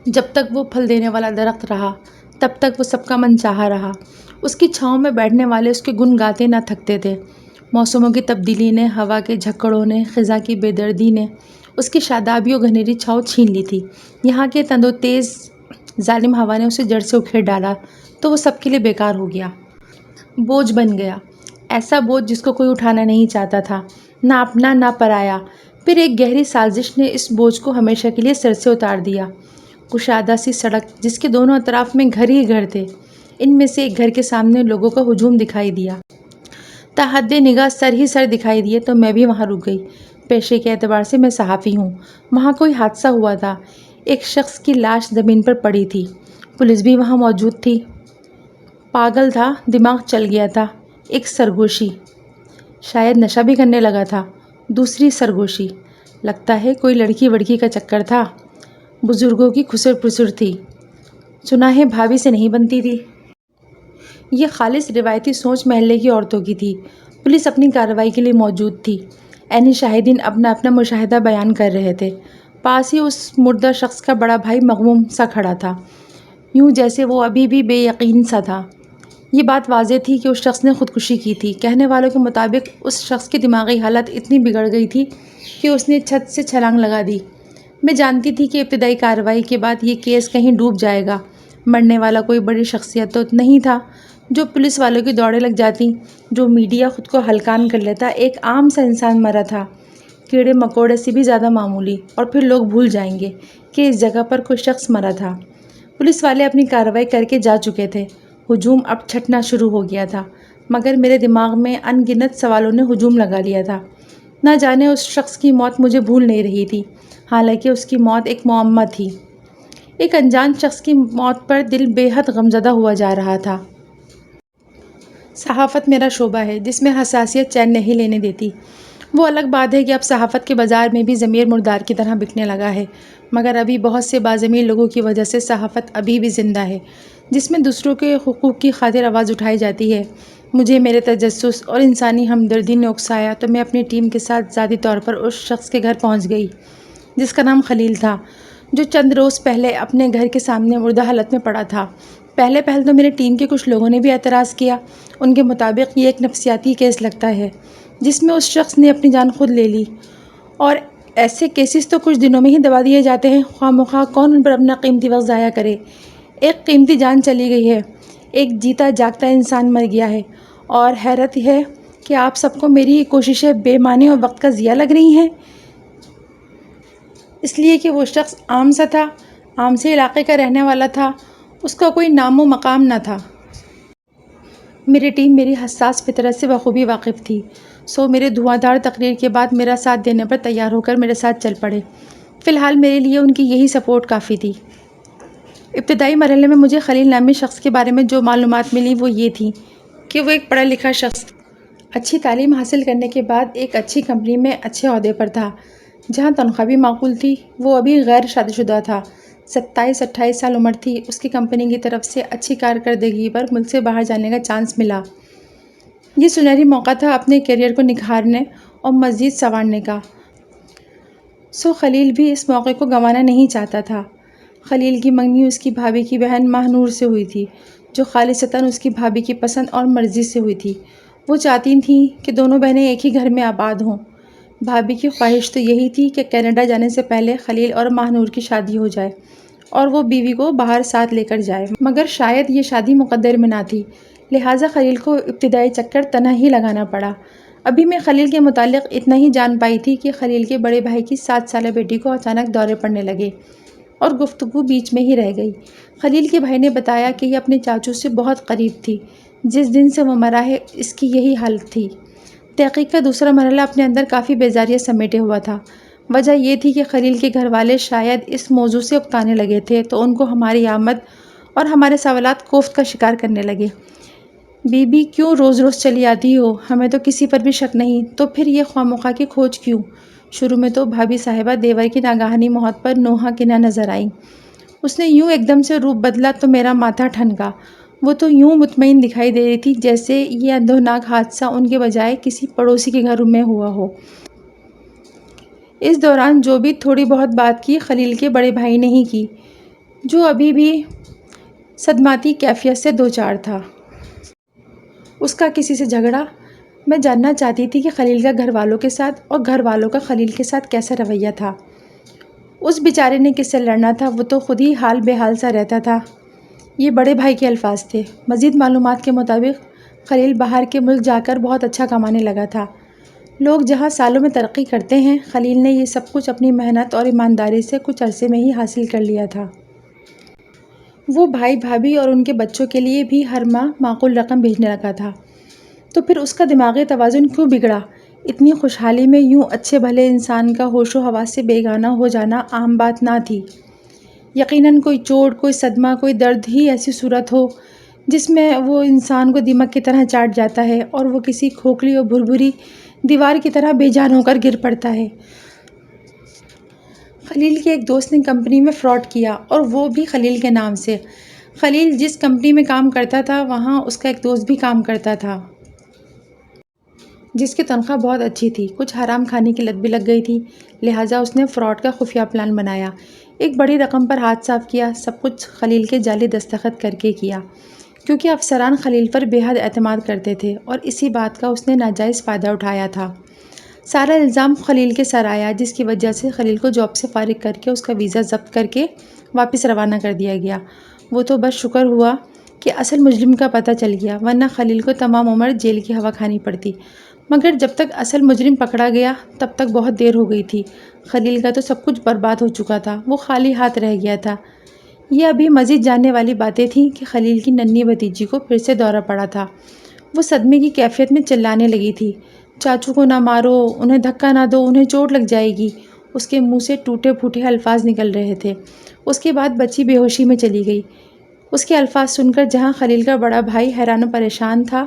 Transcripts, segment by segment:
جب تک وہ پھل دینے والا درخت رہا تب تک وہ سب کا من چاہا رہا۔ اس کی چھاؤں میں بیٹھنے والے اس کے گن گاتے نہ تھکتے تھے۔ موسموں کی تبدیلی نے، ہوا کے جھکڑوں نے، خزاں کی بے دردی نے اس کی شادابی و گھنیری چھاؤں چھین لی تھی۔ یہاں کے تند و تیز ظالم ہوا نے اسے جڑ سے اکھیڑ ڈالا تو وہ سب کے لیے بیکار ہو گیا، بوجھ بن گیا، ایسا بوجھ جس کو کوئی اٹھانا نہیں چاہتا تھا، نہ اپنا نہ پرایا۔ پھر ایک گہری سازش نے اس بوجھ کو ہمیشہ کے لیے سر سے اتار دیا۔ کشادہ سی سڑک جس کے دونوں اطراف میں گھر ہی گھر تھے، ان میں سے ایک گھر کے سامنے لوگوں کا ہجوم دکھائی دیا۔ تحد نگاہ سر ہی سر دکھائی دیے تو میں بھی وہاں رک گئی۔ پیشے کے اعتبار سے میں صحافی ہوں۔ وہاں کوئی حادثہ ہوا تھا، ایک شخص کی لاش زمین پر پڑی تھی، پولیس بھی وہاں موجود تھی۔ پاگل تھا، دماغ چل گیا تھا۔ ایک سرگوشی، شاید نشہ بھی کرنے لگا تھا۔ دوسری سرگوشی، لگتا ہے کوئی لڑکی وڑکی کا چکر تھا۔ بزرگوں کی کھسر پھسر تھی، سنا ہے بھابھی سے نہیں بنتی تھی۔ یہ خالص روایتی سوچ محلے کی عورتوں کی تھی۔ پولیس اپنی کارروائی کے لیے موجود تھی۔ عینی شاہدین اپنا اپنا مشاہدہ بیان کر رہے تھے۔ پاس ہی اس مردہ شخص کا بڑا بھائی مغموم سا کھڑا تھا، یوں جیسے وہ ابھی بھی بے یقین سا تھا۔ یہ بات واضح تھی کہ اس شخص نے خودکشی کی تھی۔ کہنے والوں کے مطابق اس شخص کی دماغی حالت اتنی بگڑ گئی تھی کہ اس نے چھت سے چھلانگ لگا دی۔ میں جانتی تھی کہ ابتدائی کارروائی کے بعد یہ کیس کہیں ڈوب جائے گا۔ مرنے والا کوئی بڑی شخصیت تو نہیں تھا جو پولیس والوں کی دوڑیں لگ جاتی، جو میڈیا خود کو ہلکان کر لیتا۔ ایک عام سا انسان مرا تھا، کیڑے مکوڑے سے بھی زیادہ معمولی، اور پھر لوگ بھول جائیں گے کہ اس جگہ پر کوئی شخص مرا تھا۔ پولیس والے اپنی کارروائی کر کے جا چکے تھے۔ ہجوم اب چھٹنا شروع ہو گیا تھا، مگر میرے دماغ میں ان گنت سوالوں نے ہجوم لگا لیا تھا۔ نہ جانے اس شخص کی موت مجھے بھول نہیں رہی تھی، حالانکہ اس کی موت ایک معمہ تھی۔ ایک انجان شخص کی موت پر دل بے حد غمزدہ ہوا جا رہا تھا۔ صحافت میرا شعبہ ہے جس میں حساسیت چین نہیں لینے دیتی۔ وہ الگ بات ہے کہ اب صحافت کے بازار میں بھی ضمیر مردار کی طرح بکنے لگا ہے، مگر ابھی بہت سے باضمیر لوگوں کی وجہ سے صحافت ابھی بھی زندہ ہے، جس میں دوسروں کے حقوق کی خاطر آواز اٹھائی جاتی ہے۔ مجھے میرے تجسس اور انسانی ہمدردی نے اکسایا تو میں اپنی ٹیم کے ساتھ ذاتی طور پر اس شخص کے گھر پہنچ گئی جس کا نام خلیل تھا، جو چند روز پہلے اپنے گھر کے سامنے مردہ حالت میں پڑا تھا۔ پہلے تو میرے ٹیم کے کچھ لوگوں نے بھی اعتراض کیا۔ ان کے مطابق یہ ایک نفسیاتی کیس لگتا ہے جس میں اس شخص نے اپنی جان خود لے لی، اور ایسے کیسز تو کچھ دنوں میں ہی دبا دیے جاتے ہیں، خواہ مخواہ کون ان پر اپنا قیمتی وقت ضائع کرے۔ ایک قیمتی جان چلی گئی ہے، ایک جیتا جاگتا انسان مر گیا ہے، اور حیرت ہے کہ آپ سب کو میری یہ کوششیں بے معنی اور وقت کا ضیاع لگ رہی ہیں، اس لیے کہ وہ شخص عام سا تھا، عام سے علاقے کا رہنے والا تھا، اس کا کوئی نام و مقام نہ تھا۔ میری ٹیم میری حساس فطرت سے بخوبی واقف تھی، سو میرے دھواں دھار تقریر کے بعد میرا ساتھ دینے پر تیار ہو کر میرے ساتھ چل پڑے۔ فی الحال میرے لیے ان کی یہی سپورٹ کافی تھی۔ ابتدائی مرحلے میں مجھے خلیل نامی شخص کے بارے میں جو معلومات ملی وہ یہ تھی کہ وہ ایک پڑھا لکھا شخص، اچھی تعلیم حاصل کرنے کے بعد ایک اچھی کمپنی میں اچھے عہدے پر تھا، جہاں تنخواہ بھی معقول تھی۔ وہ ابھی غیر شادی شدہ تھا، 27-28 سال عمر تھی۔ اس کی کمپنی کی طرف سے اچھی کارکردگی پر ملک سے باہر جانے کا چانس ملا۔ یہ سنہری موقع تھا اپنے کیریئر کو نکھارنے اور مزید سنوارنے کا، سو خلیل بھی اس موقع کو گنوانا نہیں چاہتا تھا۔ خلیل کی منگنی اس کی بھابھی کی بہن ماہ نور سے ہوئی تھی، جو خالصتاً اس کی بھابھی کی پسند اور مرضی سے ہوئی تھی۔ وہ چاہتی تھیں کہ دونوں بہنیں ایک ہی گھر میں آباد ہوں۔ بھابھی کی خواہش تو یہی تھی کہ کینیڈا جانے سے پہلے خلیل اور ماہ نور کی شادی ہو جائے اور وہ بیوی کو باہر ساتھ لے کر جائے، مگر شاید یہ شادی مقدر میں نہ تھی، لہٰذا خلیل کو ابتدائی چکر تنہا ہی لگانا پڑا۔ ابھی میں خلیل کے متعلق اتنا ہی جان پائی تھی کہ خلیل کے بڑے بھائی کی 7 سالہ بیٹی کو اچانک دورے پڑنے لگے اور گفتگو بیچ میں ہی رہ گئی۔ خلیل کے بھائی نے بتایا کہ یہ اپنے چاچو سے بہت قریب تھی، جس دن سے وہ مرا ہے اس کی یہی حالت تھی۔ تحقیق کا دوسرا مرحلہ اپنے اندر کافی بیزاریاں سمیٹے ہوا تھا۔ وجہ یہ تھی کہ خلیل کے گھر والے شاید اس موضوع سے اکتانے لگے تھے تو ان کو ہماری آمد اور ہمارے سوالات کوفت کا شکار کرنے لگے۔ بی بی کیوں روز روز چلی آتی ہو؟ ہمیں تو کسی پر بھی شک نہیں، تو پھر یہ خواہ مخواہ کی کھوج کیوں؟ شروع میں تو بھابھی صاحبہ دیور کی ناگہانی موت پر نوحہ کناں نظر آئیں۔ اس نے یوں ایک دم سے روپ بدلا تو میرا ماتھا ٹھنکا۔ وہ تو یوں مطمئن دکھائی دے رہی تھی جیسے یہ اندوہناک حادثہ ان کے بجائے کسی پڑوسی کے گھر میں ہوا ہو۔ اس دوران جو بھی تھوڑی بہت بات کی خلیل کے بڑے بھائی نے ہی کی۔ جو ابھی بھی صدماتی کیفیت سے دوچار تھا۔ اس کا کسی سے جھگڑا۔ میں جاننا چاہتی تھی کہ خلیل کا گھر والوں کے ساتھ اور گھر والوں کا خلیل کے ساتھ کیسا رویہ تھا۔ اس بیچارے نے کس سے لڑنا تھا، وہ تو خود ہی حال بے حال سا رہتا تھا۔ یہ بڑے بھائی کے الفاظ تھے۔ مزید معلومات کے مطابق خلیل باہر کے ملک جا کر بہت اچھا کمانے لگا تھا۔ لوگ جہاں سالوں میں ترقی کرتے ہیں، خلیل نے یہ سب کچھ اپنی محنت اور ایمانداری سے کچھ عرصے میں ہی حاصل کر لیا تھا۔ وہ بھائی بھابھی اور ان کے بچوں کے لیے بھی ہر ماہ معقول رقم بھیجنے لگا تھا۔ تو پھر اس کا دماغی توازن کیوں بگڑا؟ اتنی خوشحالی میں یوں اچھے بھلے انسان کا ہوش و حواس سے بیگانہ ہو جانا عام بات نہ تھی۔ یقیناً کوئی چوٹ، کوئی صدمہ، کوئی درد ہی ایسی صورت ہو جس میں وہ انسان کو دیمک کی طرح چاٹ جاتا ہے اور وہ کسی کھوکھلی اور بھربھری دیوار کی طرح بے جان ہو کر گر پڑتا ہے۔ خلیل کے ایک دوست نے کمپنی میں فراڈ کیا، اور وہ بھی خلیل کے نام سے۔ خلیل جس کمپنی میں کام کرتا تھا وہاں اس کا ایک دوست بھی کام کرتا تھا جس کی تنخواہ بہت اچھی تھی۔ کچھ حرام کھانے کی لت بھی لگ گئی تھی، لہٰذا اس نے فراڈ کا خفیہ پلان بنایا، ایک بڑی رقم پر ہاتھ صاف کیا۔ سب کچھ خلیل کے جعلی دستخط کر کے کیا، کیونکہ افسران خلیل پر بے حد اعتماد کرتے تھے اور اسی بات کا اس نے ناجائز فائدہ اٹھایا تھا۔ سارا الزام خلیل کے سر آیا، جس کی وجہ سے خلیل کو جاب سے فارغ کر کے اس کا ویزا ضبط کر کے واپس روانہ کر دیا گیا۔ وہ تو بس شکر ہوا کہ اصل مجرم کا پتہ چل گیا، ورنہ خلیل کو تمام عمر جیل کی ہوا کھانی پڑتی۔ مگر جب تک اصل مجرم پکڑا گیا تب تک بہت دیر ہو گئی تھی۔ خلیل کا تو سب کچھ برباد ہو چکا تھا، وہ خالی ہاتھ رہ گیا تھا۔ یہ ابھی مزید جاننے والی باتیں تھیں کہ خلیل کی ننھی بھتیجی کو پھر سے دورہ پڑا تھا۔ وہ صدمے کی کیفیت میں چلانے لگی تھی، چاچو کو نہ مارو، انہیں دھکا نہ دو، انہیں چوٹ لگ جائے گی۔ اس کے منہ سے ٹوٹے پھوٹے الفاظ نکل رہے تھے۔ اس کے بعد بچی بے ہوشی میں چلی گئی۔ اس کے الفاظ سن کر جہاں خلیل کا بڑا بھائی حیران و پریشان تھا،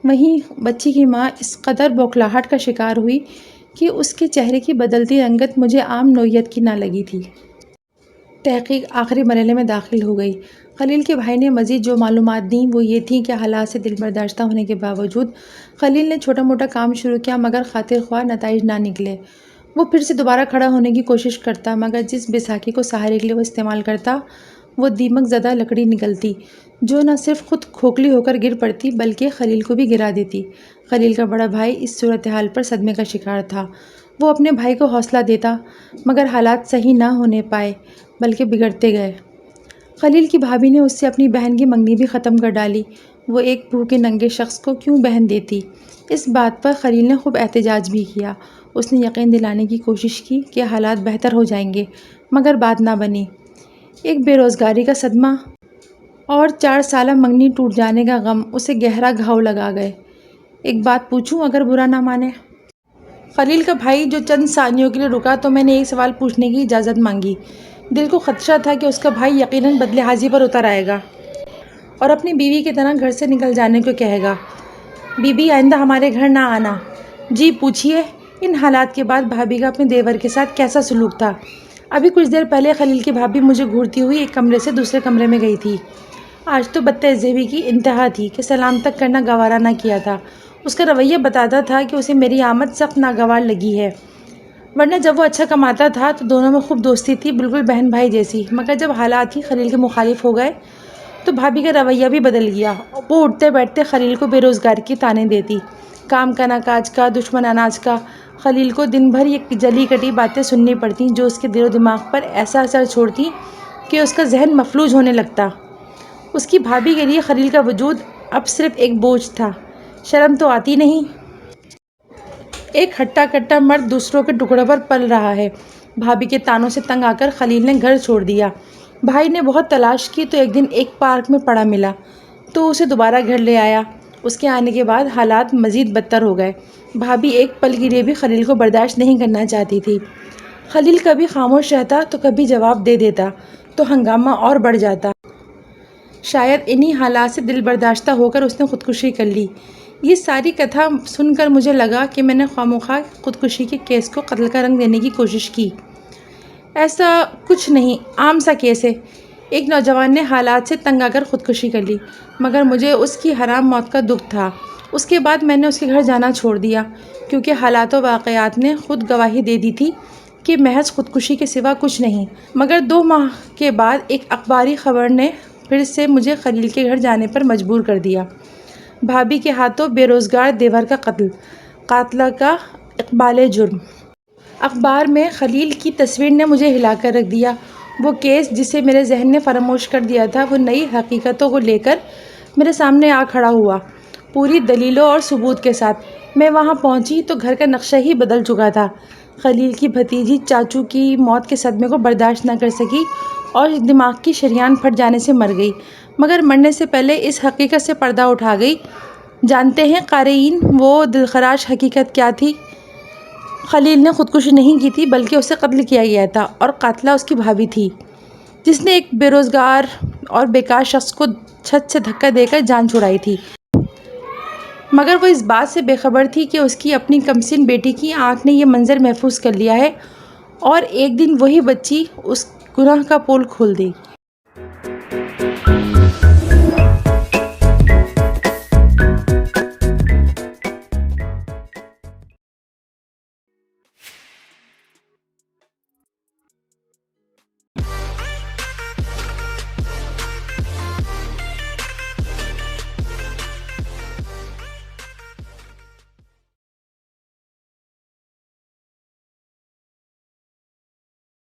وہیں بچی کی ماں اس قدر بوکھلاہٹ کا شکار ہوئی کہ اس کے چہرے کی بدلتی رنگت مجھے عام نوعیت کی نہ لگی تھی۔ تحقیق آخری مرحلے میں داخل ہو گئی۔ خلیل کے بھائی نے مزید جو معلومات دیں وہ یہ تھیں کہ حالات سے دل برداشتہ ہونے کے باوجود خلیل نے چھوٹا موٹا کام شروع کیا، مگر خاطر خواہ نتائج نہ نکلے۔ وہ پھر سے دوبارہ کھڑا ہونے کی کوشش کرتا، مگر جس بیساکھی کو سہارے کے لیے وہ استعمال کرتا وہ دیمک زدہ لکڑی نکلتی، جو نہ صرف خود کھوکھلی ہو کر گر پڑتی بلکہ خلیل کو بھی گرا دیتی۔ خلیل کا بڑا بھائی اس صورتحال پر صدمے کا شکار تھا۔ وہ اپنے بھائی کو حوصلہ دیتا، مگر حالات صحیح نہ ہونے پائے بلکہ بگڑتے گئے۔ خلیل کی بھابھی نے اس سے اپنی بہن کی منگنی بھی ختم کر ڈالی۔ وہ ایک بھوکے ننگے شخص کو کیوں بہن دیتی؟ اس بات پر خلیل نے خوب احتجاج بھی کیا۔ اس نے یقین دلانے کی کوشش کی کہ حالات بہتر ہو جائیں گے، مگر بات نہ بنی۔ ایک بے روزگاری کا صدمہ اور 4 سالہ منگنی ٹوٹ جانے کا غم اسے گہرا گھاؤ لگا گئے۔ ایک بات پوچھوں اگر برا نہ مانے؟ خلیل کا بھائی جو چند ثانیوں کے لیے رکا تو میں نے ایک سوال پوچھنے کی اجازت مانگی۔ دل کو خدشہ تھا کہ اس کا بھائی یقیناً بدلے حاضی پر اتر آئے گا اور اپنی بیوی کی طرح گھر سے نکل جانے کو کہے گا، بی بی آئندہ ہمارے گھر نہ آنا۔ جی پوچھیے، ان حالات کے بعد بھابھی کا اپنے دیور کے ساتھ کیسا سلوک تھا؟ ابھی کچھ دیر پہلے خلیل کی بھابھی مجھے گھورتی ہوئی ایک کمرے سے دوسرے کمرے میں گئی تھی۔ آج تو بدتہذیبی کی انتہا تھی کہ سلام تک کرنا گوارا نہ کیا تھا۔ اس کا رویہ بتاتا تھا کہ اسے میری آمد سخت ناگوار لگی ہے، ورنہ جب وہ اچھا کماتا تھا تو دونوں میں خوب دوستی تھی، بالکل بہن بھائی جیسی۔ مگر جب حالات ہی خلیل کے مخالف ہو گئے تو بھابھی کا رویہ بھی بدل گیا۔ وہ اٹھتے بیٹھتے خلیل کو بے روزگار کی طعنے دیتی، کام کا نہ کاج کا، دشمن اناج کا۔ خلیل کو دن بھر یہ جلی کٹی باتیں سننی پڑتیں جو اس کے دل و دماغ پر ایسا اثر چھوڑتی کہ اس کا ذہن مفلوج ہونے لگتا۔ اس کی بھابھی کے لیے خلیل کا وجود اب صرف ایک بوجھ تھا۔ شرم تو آتی نہیں؟ ایک ہٹا کٹا مرد دوسروں کے ٹکڑوں پر پل رہا ہے۔ بھابھی کے طعنوں سے تنگ آ کر خلیل نے گھر چھوڑ دیا۔ بھائی نے بہت تلاش کی تو ایک دن ایک پارک میں پڑا ملا تو اسے دوبارہ گھر لے آیا۔ اس کے آنے کے بعد حالات مزید بدتر ہو گئے۔ بھابھی ایک پل کے لیے بھی خلیل کو برداشت نہیں کرنا چاہتی تھی۔ خلیل کبھی خاموش رہتا تو کبھی جواب دے دیتا تو ہنگامہ اور بڑھ جاتا۔ شاید انہی حالات سے دل برداشتہ ہو کر اس نے خودکشی کر لی۔ یہ ساری کتھا سن کر مجھے لگا کہ میں نے خواہ خودکشی کے کیس کو قتل کا رنگ دینے کی کوشش کی۔ ایسا کچھ نہیں، عام سا کیس ہے۔ ایک نوجوان نے حالات سے تنگ آ کر خودکشی کر لی، مگر مجھے اس کی حرام موت کا دکھ تھا۔ اس کے بعد میں نے اس کے گھر جانا چھوڑ دیا، کیونکہ حالات و واقعات نے خود گواہی دے دی تھی کہ محض خودکشی کے سوا کچھ نہیں، مگر 2 ماہ کے بعد ایک اخباری خبر نے پھر سے مجھے خلیل کے گھر جانے پر مجبور کر دیا۔ بھابھی کے ہاتھوں بے روزگار دیور کا قتل، قاتلہ کا اقبال جرم۔ اخبار میں خلیل کی تصویر نے مجھے ہلا کر رکھ دیا۔ وہ کیس جسے میرے ذہن نے فراموش کر دیا تھا، وہ نئی حقیقتوں کو لے کر میرے سامنے آ کھڑا ہوا، پوری دلیلوں اور ثبوت کے ساتھ۔ میں وہاں پہنچی تو گھر کا نقشہ ہی بدل چکا تھا۔ خلیل کی بھتیجی چاچو کی موت کے صدمے کو برداشت نہ کر سکی اور دماغ کی شریان پھٹ جانے سے مر گئی، مگر مرنے سے پہلے اس حقیقت سے پردہ اٹھا گئی۔ جانتے ہیں قارئین وہ دلخراش حقیقت کیا تھی؟ خلیل نے خودکشی نہیں کی تھی، بلکہ اسے قتل کیا گیا تھا، اور قاتلہ اس کی بھابھی تھی، جس نے ایک بے روزگار اور بیکار شخص کو چھت سے دھکا دے کر جان چھڑائی تھی، مگر وہ اس بات سے بے خبر تھی کہ اس کی اپنی کمسن بیٹی کی آنکھ نے یہ منظر محفوظ کر لیا ہے، اور ایک دن وہی بچی اس گناہ کا پول کھول دے گی۔